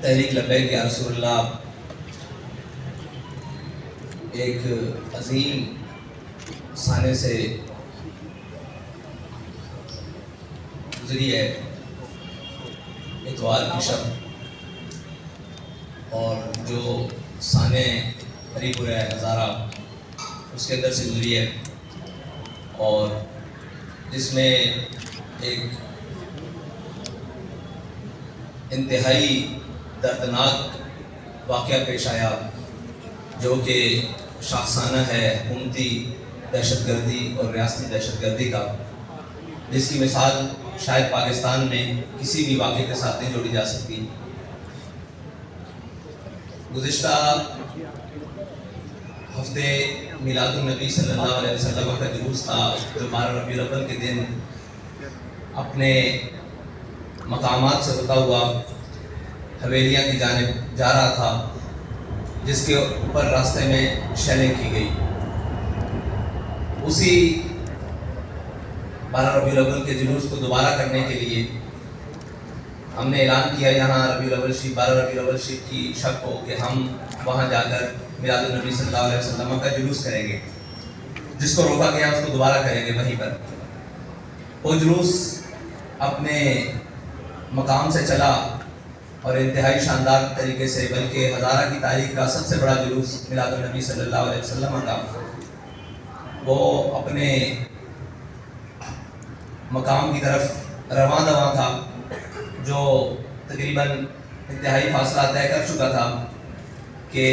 تحریک لبیک یا رسول اللہ ایک عظیم سانے سے گزری ہے اتوار کی شب، اور جو سانے ہری پورہ ہزارہ اس کے اندر سے گزری ہے، اور جس میں ایک انتہائی دردناک واقعہ پیش آیا جو کہ شاخسانہ ہے حکومتی دہشت گردی اور ریاستی دہشت گردی کا، جس کی مثال شاید پاکستان میں کسی بھی واقعے کے ساتھ نہیں جوڑی جا سکتی۔ گزشتہ ہفتے میلاد النبی صلی اللہ علیہ وسلم کا جلوس تھا جو 12 ربیع الاول کے دن اپنے مقامات سے ہوتا ہوا حویلیاں کی جانب جا رہا تھا، جس کے اوپر راستے میں شیلنگ کی گئی۔ اسی 12 ربیع الاول کے جلوس کو دوبارہ کرنے کے لیے ہم نے اعلان کیا یہاں ربیع الاول شریف 12 ربیع الاول شریف کی شب کو کہ ہم وہاں جا کر میلاد النبی صلی اللہ علیہ وسلم کا جلوس کریں گے، جس کو روکا گیا اس کو دوبارہ کریں گے وہیں پر۔ وہ جلوس اپنے مقام سے چلا اور انتہائی شاندار طریقے سے، بلکہ ہزارہ کی تاریخ کا سب سے بڑا جلوس میلاد النبی صلی اللہ علیہ وسلم کا، وہ اپنے مقام کی طرف رواں دواں تھا، جو تقریباً انتہائی فاصلہ طے کر چکا تھا کہ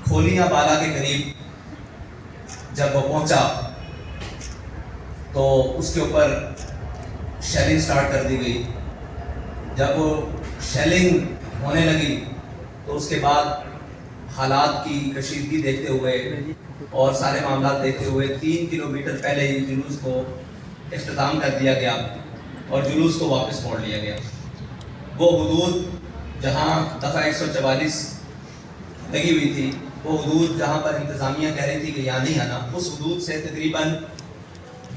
کھولیاں بالا کے قریب جب وہ پہنچا تو اس کے اوپر شیلنگ سٹارٹ کر دی گئی۔ جب وہ شیلنگ ہونے لگی تو اس کے بعد حالات کی کشیدگی دیکھتے ہوئے اور سارے معاملات دیکھتے ہوئے 3 کلومیٹر پہلے ہی جلوس کو اختتام کر دیا گیا اور جلوس کو واپس موڑ لیا گیا۔ وہ حدود جہاں دفعہ 144 لگی ہوئی تھی، وہ حدود جہاں پر انتظامیہ کہہ رہی تھی کہ یہاں نہیں آنا، اس حدود سے تقریباً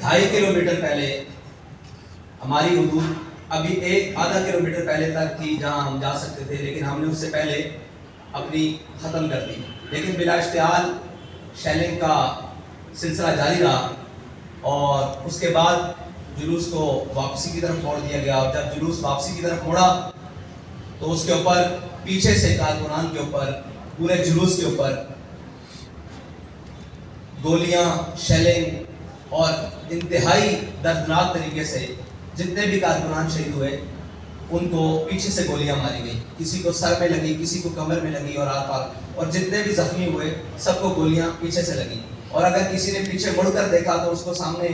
2.5 کلومیٹر پہلے ہماری حدود ابھی 1.5 کلومیٹر پہلے تک تھی جہاں ہم جا سکتے تھے، لیکن ہم نے اس سے پہلے اپنی ختم کر دی۔ لیکن بلا اشتعال شیلنگ کا سلسلہ جاری رہا اور اس کے بعد جلوس کو واپسی کی طرف موڑ دیا گیا، اور جب جلوس واپسی کی طرف موڑا تو اس کے اوپر پیچھے سے کارکنان کے اوپر، پورے جلوس کے اوپر گولیاں، شیلنگ اور انتہائی دردناک طریقے سے جتنے بھی کارکنان شہید ہوئے ان کو پیچھے سے گولیاں ماری گئی، کسی کو سر میں لگی، کسی کو کمر میں لگی اور ہاتھ پار، اور جتنے بھی زخمی ہوئے سب کو گولیاں پیچھے سے لگی، اور اگر کسی نے پیچھے مڑ کر دیکھا تو اس کو سامنے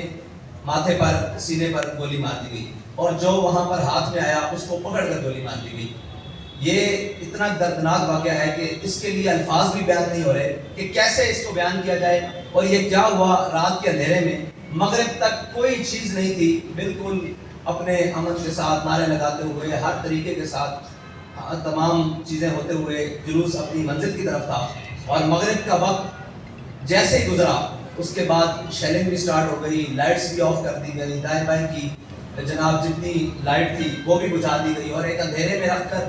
ماتھے پر، سینے پر گولی مار دی گئی، اور جو وہاں پر ہاتھ میں آیا اس کو پکڑ کر گولی مار دی گئی۔ یہ اتنا دردناک واقعہ ہے کہ اس کے لیے الفاظ بھی بیان نہیں ہو رہے کہ کیسے اس کو بیان کیا جائے، اور یہ کیا ہوا رات کے اندھیرے میں، مغرب تک کوئی چیز نہیں تھی، بالکل اپنے امن کے ساتھ نعرے لگاتے ہوئے ہر طریقے کے ساتھ تمام چیزیں ہوتے ہوئے جلوس اپنی منزل کی طرف تھا، اور مغرب کا وقت جیسے ہی گزرا اس کے بعد شیلنگ بھی سٹارٹ ہو گئی، لائٹس بھی آف کر دی گئی، دائیں بائیں کی جناب جتنی لائٹ تھی وہ بھی بجھا دی گئی، اور ایک اندھیرے میں رکھ کر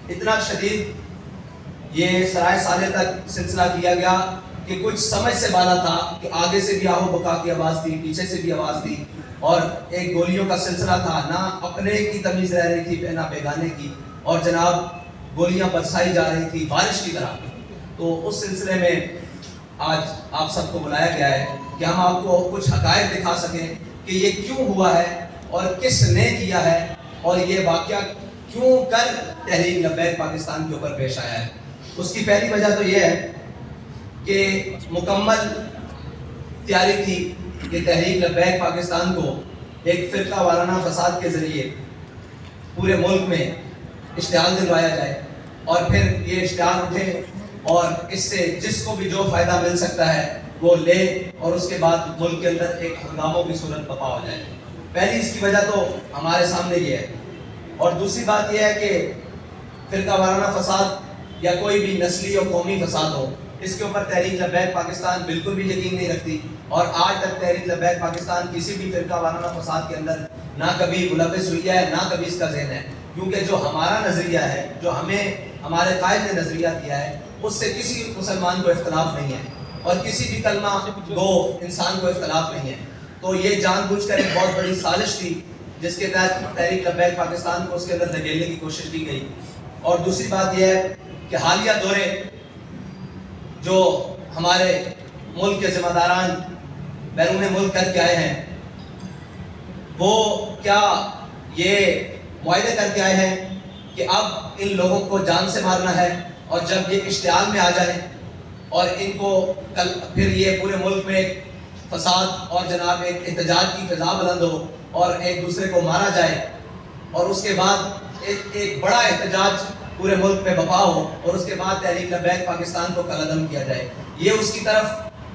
اتنا شدید یہ سرائے سالے تک سلسلہ کیا گیا کہ کچھ سمجھ سے بالا تھا کہ آگے سے بھی آہو بکا کی آواز تھی، پیچھے سے بھی آواز تھی، اور ایک گولیوں کا سلسلہ تھا، نہ اپنے کی تمیز رہ رہی تھی نہ بیگانے کی، اور جناب گولیاں برسائی جا رہی تھی بارش کی طرح۔ تو اس سلسلے میں آج آپ سب کو بلایا گیا ہے کہ ہم آپ کو کچھ حقائق دکھا سکیں کہ یہ کیوں ہوا ہے اور کس نے کیا ہے، اور یہ واقعہ کیوں کر تحریک لبیک پاکستان کے اوپر پیش آیا ہے۔ اس کی پہلی وجہ تو یہ ہے کہ مکمل تیاری تھی کہ تحریک لبیک پاکستان کو ایک فرقہ وارانہ فساد کے ذریعے پورے ملک میں اشتعال دلوایا جائے، اور پھر یہ اشتعال اٹھے اور اس سے جس کو بھی جو فائدہ مل سکتا ہے وہ لے، اور اس کے بعد ملک کے اندر ایک ہنگاموں کی صورت برپا ہو جائے۔ پہلی اس کی وجہ تو ہمارے سامنے یہ ہے، اور دوسری بات یہ ہے کہ فرقہ وارانہ فساد یا کوئی بھی نسلی اور قومی فساد ہو، اس کے اوپر تحریک لبیک پاکستان بالکل بھی یقین نہیں رکھتی، اور آج تک تحریک لبیک پاکستان کسی بھی فرقہ وارانہ فساد کے اندر نہ کبھی ملوث ہوئی ہے، نہ کبھی اس کا ذہن ہے۔ کیونکہ جو ہمارا نظریہ ہے، جو ہمیں ہمارے قائد نے نظریہ دیا ہے، اس سے کسی مسلمان کو اختلاف نہیں ہے اور کسی بھی کلمہ گو انسان کو اختلاف نہیں ہے۔ تو یہ جان بوجھ کر ایک بہت بڑی سازش تھی جس کے تحت تحریک لبیک پاکستان کو اس کے اندر دھکیلنے کی کوشش کی گئی۔ اور دوسری بات یہ ہے کہ حالیہ دورے جو ہمارے ملک کے ذمہ داران بیرون ملک کر کے آئے ہیں، وہ کیا یہ معاہدے کر کے آئے ہیں کہ اب ان لوگوں کو جان سے مارنا ہے، اور جب یہ اشتعال میں آ جائیں اور ان کو کل پھر یہ پورے ملک میں ایک فساد اور جناب ایک احتجاج کی فضا بلند ہو اور ایک دوسرے کو مارا جائے، اور اس کے بعد ایک بڑا احتجاج پورے ملک میں بپا ہو، اور اس کے بعد تحریک لبیک پاکستان کو کالعدم کیا جائے۔ یہ اس کی طرف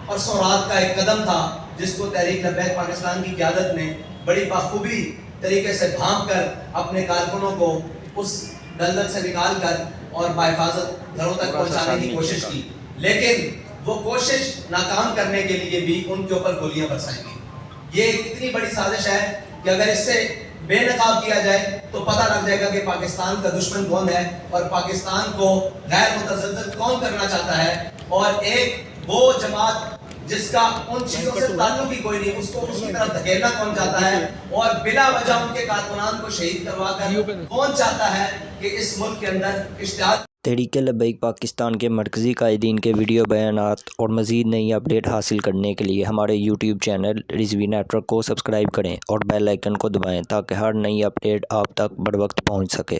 پرسوں رات کا ایک قدم تھا جس کو تحریک لبیک پاکستان کی قیادت نے بڑی بخوبی طریقے سے بھانپ کر اپنے کارکنوں کو اس دلدل سے نکال کر اور بحفاظت گھروں تک پہنچانے کی کوشش کی، لیکن وہ کوشش ناکام کرنے کے لیے بھی ان کے اوپر گولیاں برسائیں گی۔ یہ اتنی بڑی سازش ہے کہ اگر اس سے بے نقاب کیا جائے تو پتہ لگ جائے گا کہ پاکستان کا دشمن کون ہے اور پاکستان کو غیر متزلزل کون کرنا چاہتا ہے، اور ایک وہ جماعت جس کا ان چیزوں سے تعلق ہی کوئی نہیں، اس کو اس کی طرف دھکیلنا کون چاہتا ہے، اور بلا وجہ ان کے کارکنان کو شہید کروا کر کون چاہتا ہے کہ اس ملک کے اندر اشتعال۔ تحریک لبیک پاکستان کے مرکزی قائدین کے ویڈیو بیانات اور مزید نئی اپڈیٹ حاصل کرنے کے لیے ہمارے یوٹیوب چینل رضوی نیٹورک کو سبسکرائب کریں اور بیل آئیکن کو دبائیں تاکہ ہر نئی اپڈیٹ آپ تک بروقت پہنچ سکے۔